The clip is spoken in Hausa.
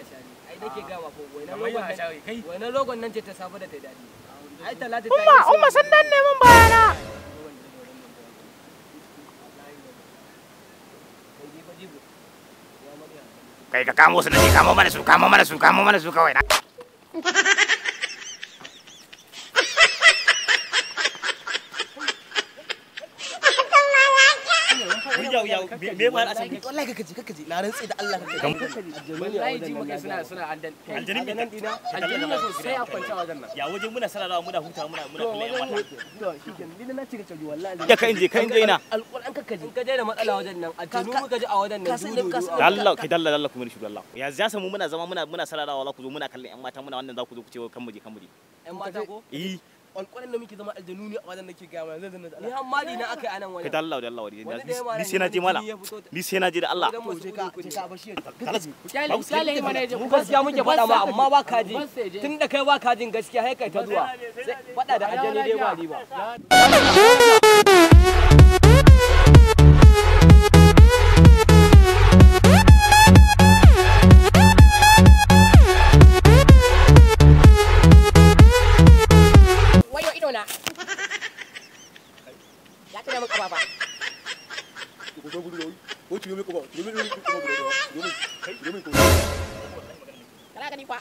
shari. Ai nake ga ma ko wainan rogon nan ce ta safa da ta dadi. Ai Talatu ta Umma sun danne mun bayana. Kai ka kamo su da ni, kamo mana su kawai na. Me ba a san wallahi kakaji na rantsi da Allah kakaji wallahi ji muke suna andan nan dina aljanna sosai a kwanta wajen nan ya waje muna salalawa muna huta muna kallon yan mata to shikenan ni na cika caji wallahi ya kai inje ina alquran kakaji in ka je da matsala wajen nan aljanu muka ji a wajen nan Allah kai dalla kuma shi Allah ya za mu muna zama muna salalawa wala ku zo muna kallon yan mata muna wannan za ku zo ku ce kan muje yan mata ko alƙwarin da muke zama aljanu ne a wajen nake ga mai zan ni har mali na akai anan wajen kai Allah ni sai na je mala ni sai na je da Allah to je ka bashi kyale mana je gaskiya muke faɗa ma amma ba ka ji tunda kai ba ka jin gaskiya sai kai ta zuwa faɗa da aljani dai ba riba Ya kira mun kafa ba. Kana gani kwa.